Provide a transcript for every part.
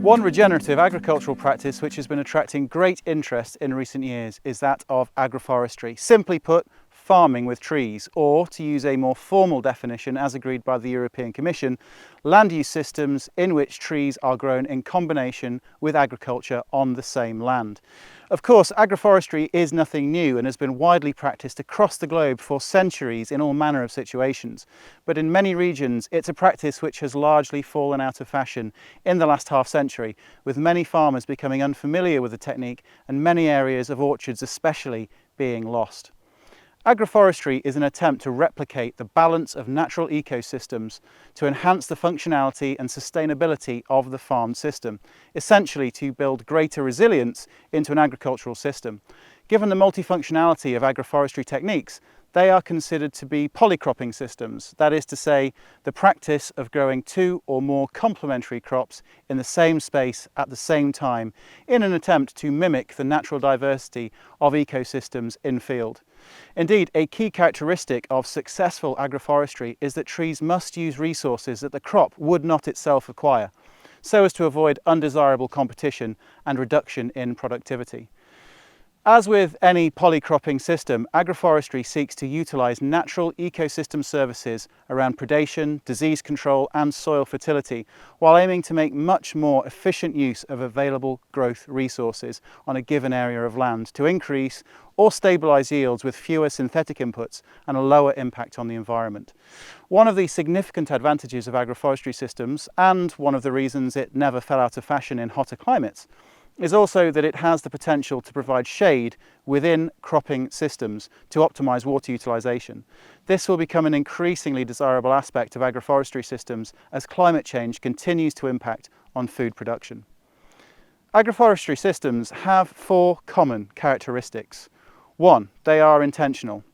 One regenerative agricultural practice which has been attracting great interest in recent years is that of agroforestry. Simply put, farming with trees, or to use a more formal definition as agreed by the European Commission, land use systems in which trees are grown in combination with agriculture on the same land. Of course, agroforestry is nothing new and has been widely practiced across the globe for centuries in all manner of situations. But in many regions, it's a practice which has largely fallen out of fashion in the last half century, with many farmers becoming unfamiliar with the technique and many areas of orchards especially being lost. Agroforestry is an attempt to replicate the balance of natural ecosystems to enhance the functionality and sustainability of the farm system, essentially to build greater resilience into an agricultural system. Given the multifunctionality of agroforestry techniques, they are considered to be polycropping systems, that is to say, the practice of growing two or more complementary crops in the same space at the same time in an attempt to mimic the natural diversity of ecosystems in field. Indeed, a key characteristic of successful agroforestry is that trees must use resources that the crop would not itself acquire, so as to avoid undesirable competition and reduction in productivity. As with any polycropping system, agroforestry seeks to utilise natural ecosystem services around predation, disease control and soil fertility, while aiming to make much more efficient use of available growth resources on a given area of land to increase or stabilise yields with fewer synthetic inputs and a lower impact on the environment. One of the significant advantages of agroforestry systems, and one of the reasons it never fell out of fashion in hotter climates, is also that it has the potential to provide shade within cropping systems to optimise water utilisation. This will become an increasingly desirable aspect of agroforestry systems as climate change continues to impact on food production. Agroforestry systems have four common characteristics. One, they are intentional.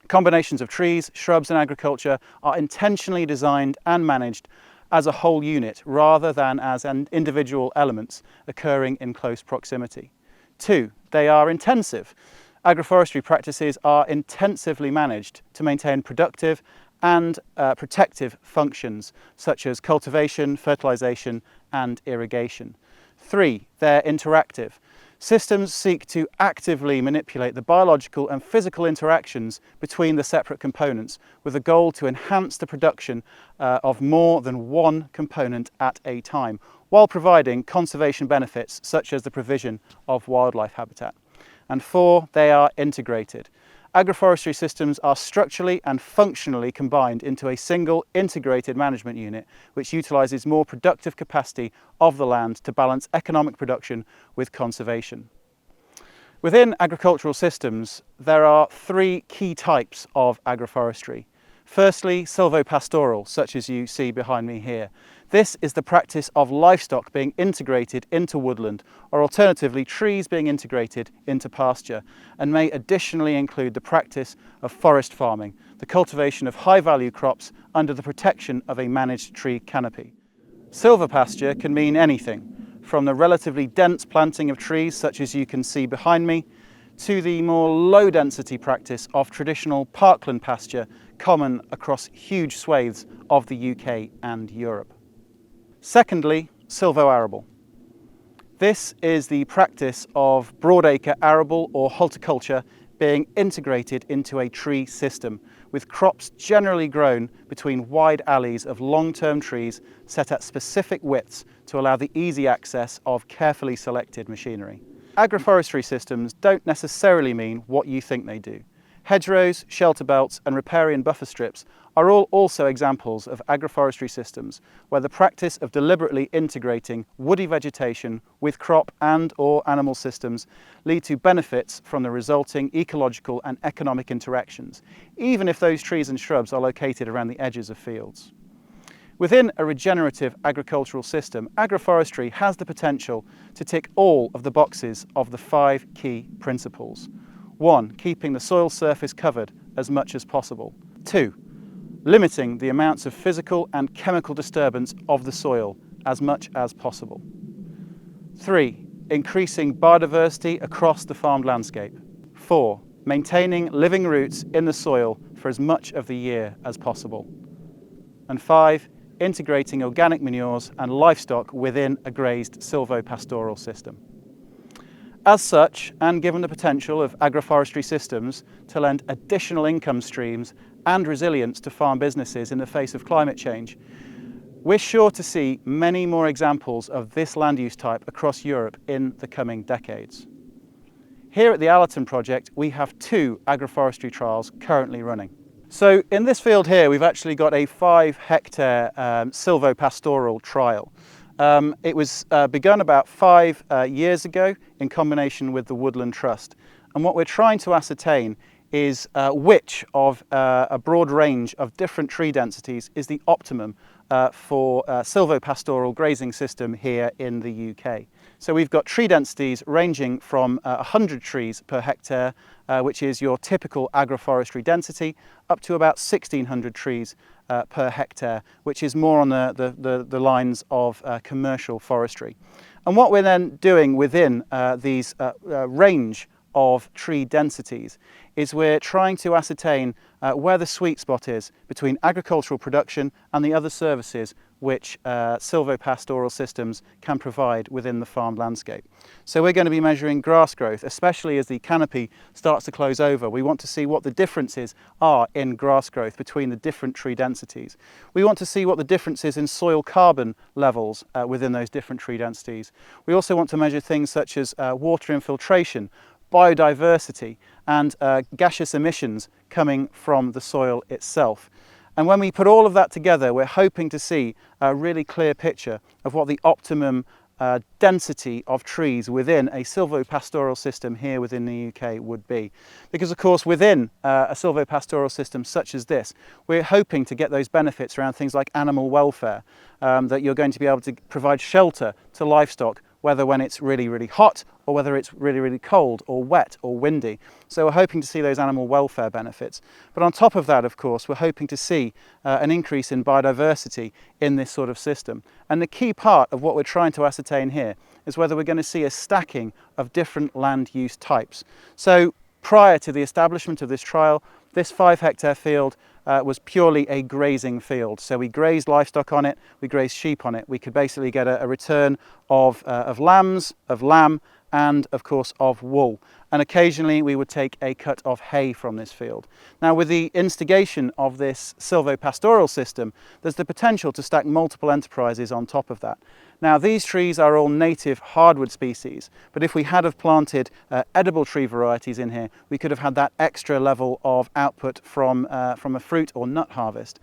Combinations of trees, shrubs and agriculture are intentionally designed and managed as a whole unit rather than as individual elements occurring in close proximity. Two, they are intensive. Agroforestry practices are intensively managed to maintain productive and protective functions such as cultivation, fertilisation and irrigation. Three, they're interactive. Systems seek to actively manipulate the biological and physical interactions between the separate components with a goal to enhance the production of more than one component at a time, while providing conservation benefits such as the provision of wildlife habitat. And four, they are integrated. Agroforestry systems are structurally and functionally combined into a single integrated management unit which utilises more productive capacity of the land to balance economic production with conservation. Within agricultural systems, there are three key types of agroforestry. Firstly, silvopastoral, such as you see behind me here. This is the practice of livestock being integrated into woodland, or alternatively trees being integrated into pasture, and may additionally include the practice of forest farming, the cultivation of high-value crops under the protection of a managed tree canopy. Silvopasture can mean anything, from the relatively dense planting of trees such as you can see behind me, to the more low-density practice of traditional parkland pasture common across huge swathes of the UK and Europe. Secondly, silvo-arable. This is the practice of broadacre arable or horticulture being integrated into a tree system, with crops generally grown between wide alleys of long-term trees set at specific widths to allow the easy access of carefully selected machinery. Agroforestry systems don't necessarily mean what you think they do. Hedgerows, shelter belts and riparian buffer strips are all also examples of agroforestry systems where the practice of deliberately integrating woody vegetation with crop and or animal systems lead to benefits from the resulting ecological and economic interactions, even if those trees and shrubs are located around the edges of fields. Within a regenerative agricultural system, agroforestry has the potential to tick all of the boxes of the five key principles. 1. Keeping the soil surface covered as much as possible. 2. Limiting the amounts of physical and chemical disturbance of the soil as much as possible. 3. Increasing biodiversity across the farmed landscape. 4. Maintaining living roots in the soil for as much of the year as possible. And 5. integrating organic manures and livestock within a grazed silvopastoral system. As such, and given the potential of agroforestry systems to lend additional income streams and resilience to farm businesses in the face of climate change, we're sure to see many more examples of this land use type across Europe in the coming decades. Here at the Allerton project, we have 2 agroforestry trials currently running. So in this field here, we've actually got a 5-hectare silvopastoral trial. It was begun about 5 years ago in combination with the Woodland Trust. And what we're trying to ascertain is which of a broad range of different tree densities is the optimum for a silvopastoral grazing system here in the UK. So we've got tree densities ranging from 100 trees per hectare, which is your typical agroforestry density, up to about 1,600 trees per hectare, which is more on the lines of commercial forestry. And what we're then doing within these range of tree densities is we're trying to ascertain where the sweet spot is between agricultural production and the other services which silvopastoral systems can provide within the farmed landscape. So we're going to be measuring grass growth, especially as the canopy starts to close over. We want to see what the differences are in grass growth between the different tree densities. We want to see what the differences in soil carbon levels within those different tree densities. We also want to measure things such as water infiltration, biodiversity and gaseous emissions coming from the soil itself. And when we put all of that together, we're hoping to see a really clear picture of what the optimum density of trees within a silvopastoral system here within the UK would be. Because of course within a silvopastoral system such as this, we're hoping to get those benefits around things like animal welfare, that you're going to be able to provide shelter to livestock, whether when it's really, really hot or whether it's really, really cold or wet or windy. So we're hoping to see those animal welfare benefits. But on top of that, of course, we're hoping to see an increase in biodiversity in this sort of system. And the key part of what we're trying to ascertain here is whether we're going to see a stacking of different land use types. So prior to the establishment of this trial, this 5-hectare field was purely a grazing field. So we grazed livestock on it, we grazed sheep on it. We could basically get a return of lambs, of lamb, and of course of wool. And occasionally we would take a cut of hay from this field. Now with the instigation of this silvopastoral system, there's the potential to stack multiple enterprises on top of that. Now these trees are all native hardwood species, but if we had have planted edible tree varieties in here, we could have had that extra level of output from a fruit or nut harvest.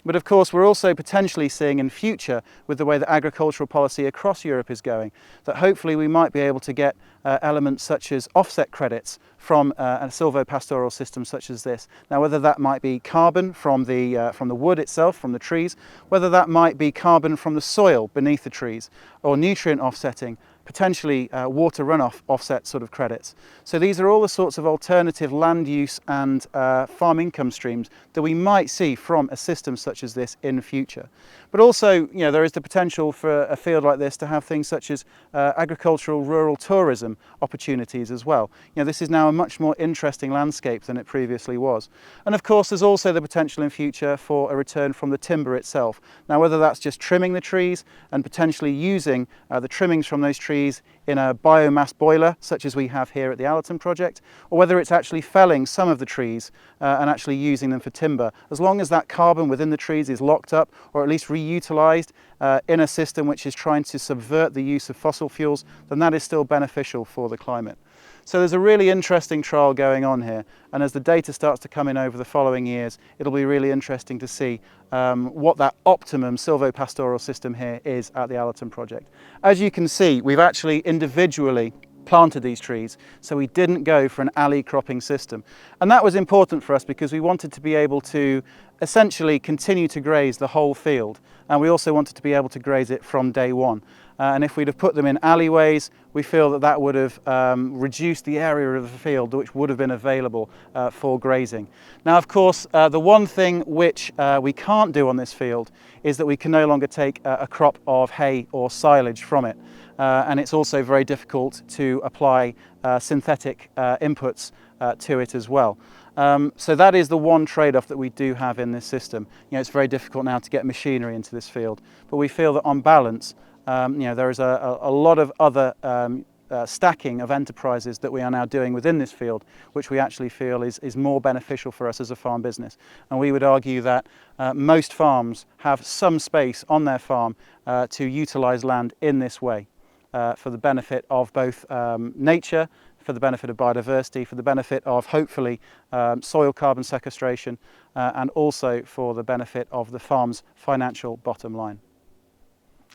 But of course we're also potentially seeing in future, with the way that agricultural policy across Europe is going, that hopefully we might be able to get elements such as offset credits from a silvopastoral system such as this. Now whether that might be carbon from the wood itself, from the trees, whether that might be carbon from the soil beneath the trees, or nutrient offsetting, potentially water runoff offset sort of credits. So these are all the sorts of alternative land use and farm income streams that we might see from a system such as this in the future. But also, you know, there is the potential for a field like this to have things such as agricultural rural tourism opportunities as well. You know, this is now a much more interesting landscape than it previously was. And of course, there's also the potential in future for a return from the timber itself. Now, whether that's just trimming the trees and potentially using the trimmings from those trees in a biomass boiler, such as we have here at the Allerton project, or whether it's actually felling some of the trees and actually using them for timber, as long as that carbon within the trees is locked up or at least reutilised in a system which is trying to subvert the use of fossil fuels, then that is still beneficial for the climate. So there's a really interesting trial going on here, and as the data starts to come in over the following years, it'll be really interesting to see what that optimum silvopastoral system here is at the Allerton project. As you can see, we've actually individually planted these trees, so we didn't go for an alley cropping system. And that was important for us because we wanted to be able to essentially continue to graze the whole field, and we also wanted to be able to graze it from day one. And if we'd have put them in alleyways, we feel that that would have reduced the area of the field which would have been available for grazing. Now, of course, the one thing which we can't do on this field is that we can no longer take a crop of hay or silage from it. And it's also very difficult to apply synthetic inputs to it as well. So that is the one trade-off that we do have in this system. It's very difficult now to get machinery into this field, but we feel that on balance, there is a lot of other stacking of enterprises that we are now doing within this field, which we actually feel is more beneficial for us as a farm business. And we would argue that most farms have some space on their farm to utilise land in this way for the benefit of both nature, for the benefit of biodiversity, for the benefit of hopefully soil carbon sequestration, and also for the benefit of the farm's financial bottom line.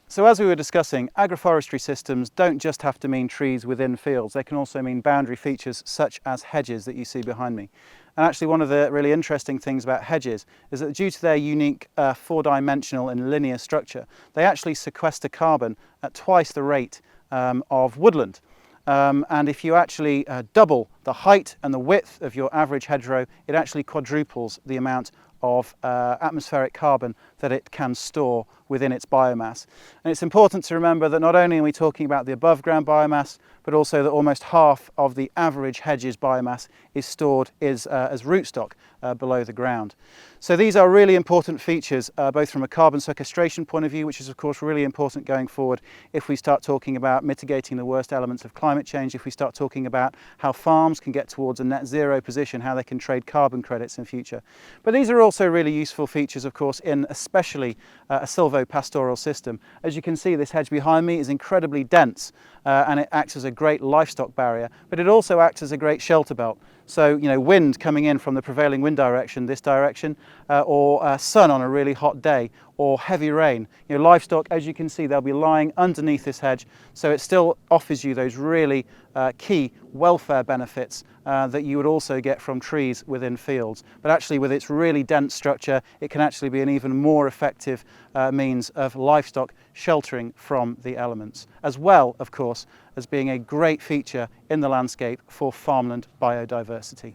So as we were discussing, agroforestry systems don't just have to mean trees within fields, they can also mean boundary features such as hedges that you see behind me. And actually one of the really interesting things about hedges is that due to their unique four-dimensional and linear structure, they actually sequester carbon at twice the rate of woodland. And if you actually double the height and the width of your average hedgerow, it actually quadruples the amount of atmospheric carbon that it can store within its biomass. And it's important to remember that not only are we talking about the above ground biomass, but also that almost half of the average hedge's biomass is stored as rootstock below the ground. So these are really important features, both from a carbon sequestration point of view, which is of course really important going forward if we start talking about mitigating the worst elements of climate change, if we start talking about how farms can get towards a net zero position, how they can trade carbon credits in future. But these are also really useful features, of course, in especially a silvopastoral system. As you can see, this hedge behind me is incredibly dense and it acts as a great livestock barrier, but it also acts as a great shelter belt. So, wind coming in from the prevailing wind direction, this direction, or sun on a really hot day, or heavy rain. Livestock, as you can see, they'll be lying underneath this hedge, so it still offers you those really key welfare benefits that you would also get from trees within fields. But actually, with its really dense structure, it can actually be an even more effective means of livestock sheltering from the elements, as well, of course, as being a great feature in the landscape for farmland biodiversity.